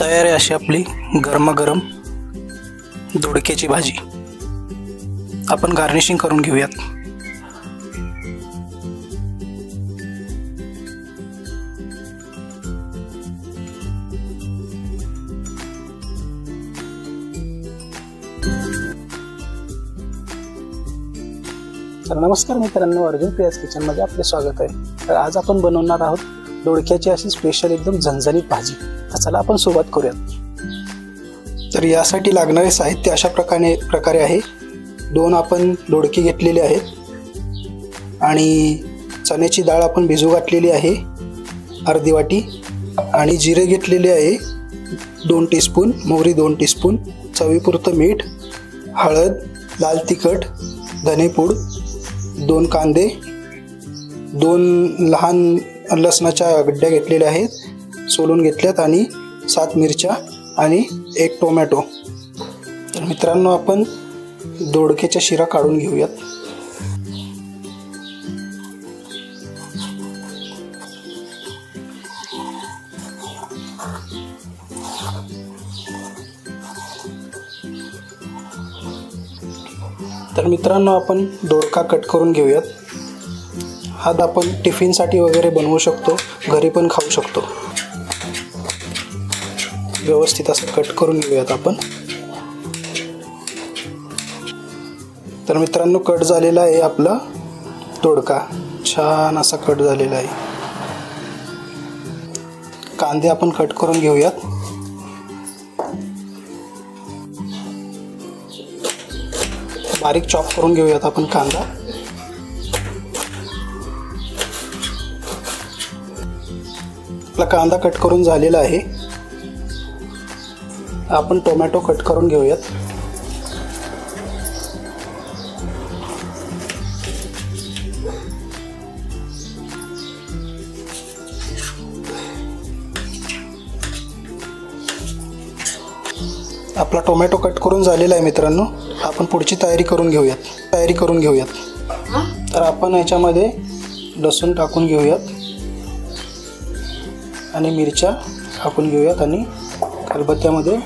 तयार आहे अशी आपली गरमागरम दोडक्याची भाजी। आपण गार्निशिंग करून घेऊयात। तर नमस्कार मित्रांनो, अर्जुन प्रियाज किचन मध्ये आपले स्वागत आहे। तर आज आपण बनवणार आहोत दोडक्याची अशी स्पेशल एकदम झणझणीत भाजी। तर चला आपण सुरुवात करूयात। तर यासाठी लागणारे साहित्य अशा प्रकारे आहे। 2 आपण दोडके घेतलेले आहेत आणि चण्याची डाळ आपण भिजू घातलेली आहे अर्धी वाटी, आणि जिरे घेतलेले आहे 2 टीस्पून, मोहरी 2 टीस्पून, चवीपुरतं मीठ, हळद, लाल तिखट, धनेपूड, 2 कांदे, 2 लहान लसणाच्या गड्ड्या घेतलेल्या आहेत सोलून घेतल्यात, आणि 7 मिरच्या आणि 1 टोमॅटो। तर मित्रांनो, आपण दोडक्याच्या शिरा काढून घेऊयात। तर मित्रांनो, आपण दोडका कट करून घेऊयात। हा आपण टिफिनसाठी वगैरे बनवू शकतो, घरी पण खाऊ शकतो। व्यवस्थित असं कट करून घेऊयात आपण। तर मित्रांनो, कट झालेला आहे आपला दोडका, छान असा कट झालेला आहे। कांदे आपण कट करून घेऊयात। बारीक चॉप करून घेऊयात आपण कांदा। आपला कांदा कट करून झालेला आहे। आपण टोमॅटो कट करून घेऊयात। आपला टोमॅटो कट करून झालेला आहे मित्रांनो। आपण पुढची तयारी करून घेऊयात। तर आपण याच्यामध्ये लसूण टाकून घेऊयात आणि मिरच्या टाकून घेऊयात आणि खलबत्त्यामध्ये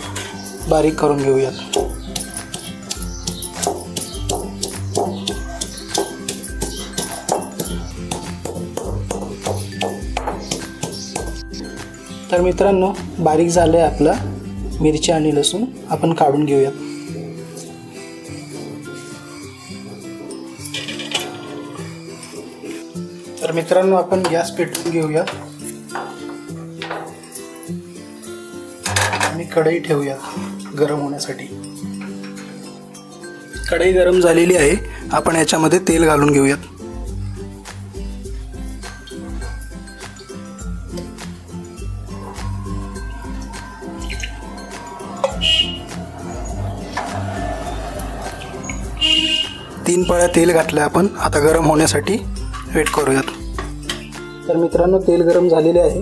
बारीक करून घेऊयात। तर मित्रांनो, बारीक झालंय आपला मिरच्या आणि लसूण, आपण काढून घेऊयात। तर मित्रांनो, आपण गॅस पेटवून घेऊयात आणि कढई ठेवूयात गरम होण्यासाठी। कढई गरम झालेली आहे। आपण याच्यामध्ये तेल घालून घेऊयात। तीन पळ्या तेल घातलं आपण। आता गरम होण्यासाठी वेट करूयात। तर मित्रांनो, तेल गरम झालेले आहे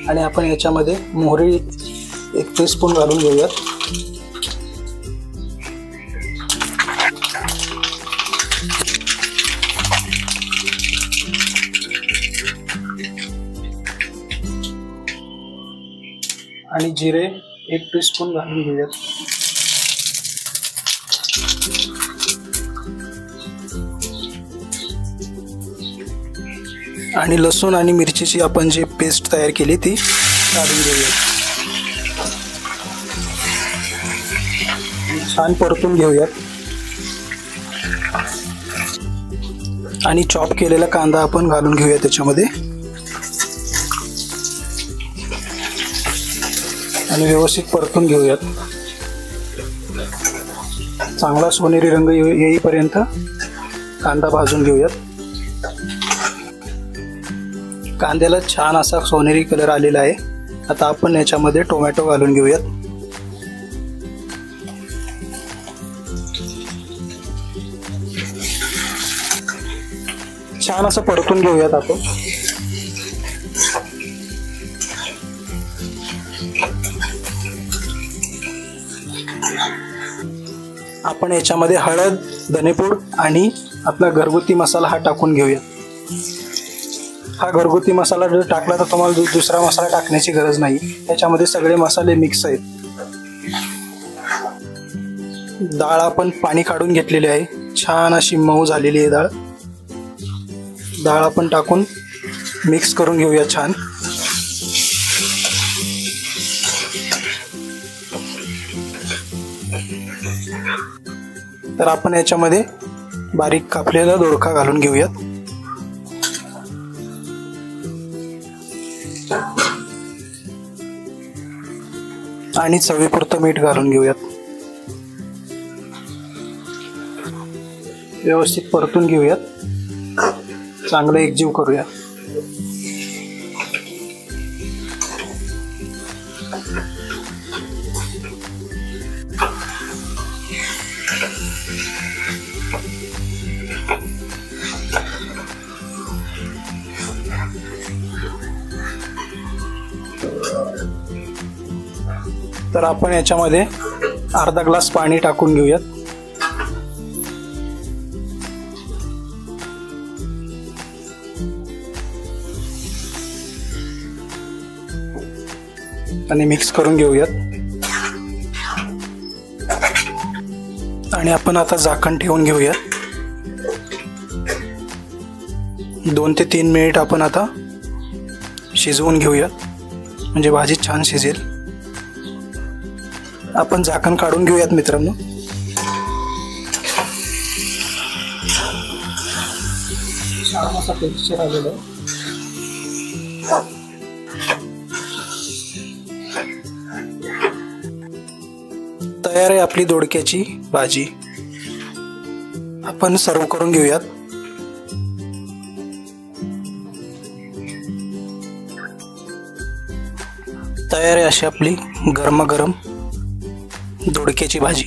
आणि आपण याच्यामध्ये मोहरी 1 टीस्पून घालून घेऊयात। आणि जिरे 1 टीस्पून घालून घेऊयात। आणि लसूण आणि मिरचीची आपण जी पेस्ट तयार केली ती काढून घेऊयात। छान परतून घेऊयात आणि चॉप केलेला कांदा आपण घालून घेऊया त्याच्यामध्ये आणि व्यवस्थित परतून घेऊयात। चांगला सोनेरी रंग येईपर्यंत कांदा भाजून घेऊयात। कांद्याला छान असा सोनेरी कलर आलेला आहे। आता आपण याच्यामध्ये टोमॅटो घालून घेऊयात। छान असं परतून घेऊयात आपण। आपण याच्यामध्ये हळद, धनेपूड आणि आपला घरगुती मसाला हा टाकून घेऊया। हा घरगुती मसाला जर टाकला तर तुम्हाला दुसरा मसाला टाकण्याची गरज नाही, त्याच्यामध्ये सगळे मसाले मिक्स आहेत. डाळ आपण पाणी काढून घेतलेली आहे, छान अशी मऊ झालेली आहे डाळ. डाळ आपण टाकून मिक्स करून घेऊया छान. तर आपण याच्यामध्ये बारीक कापलेला दोडका घालून घेऊयात. आणि चवीपुरतं मीठ घालून घेऊयात. व्यवस्थित परतून घेऊयात, चांगलं एकजीव करूया. तर आपण याच्यामध्ये अर्धा ग्लास पाणी टाकून घेऊयात. आणि मिक्स करून घेऊयात. आणि आपण आता झाकण ठेवून घेऊयात. 2 ते 3 मिनिट आपण आता शिजवून घेऊयात, म्हणजे भाजी छान शिजेल. आपण झाकण काढून घेऊयात मित्रांनो. छान असा टेक्स्चर आलेला आहे. तयार आहे आपली दोडक्याची भाजी. आपण सर्व करून घेऊयात. तयार आहे अशी आपली गरमागरम दोडक्याची भाजी.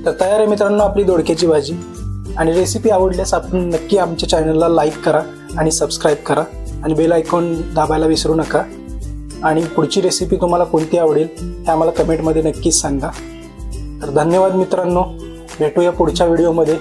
तर तयार आहे मित्रांनो आपली दोडक्याची भाजी. आणि रेसिपी आवडल्यास आपण नक्की आमच्या चॅनलला लाईक करा आणि सबस्क्राईब करा आणि बेल आयकॉन दाबायला विसरू नका. आणि पुढची रेसिपी तुम्हाला कोणती आवडेल हे आम्हाला कमेंटमध्ये नक्कीच सांगा. तर धन्यवाद मित्रांनो, भेटूया पुढच्या व्हिडिओमध्ये.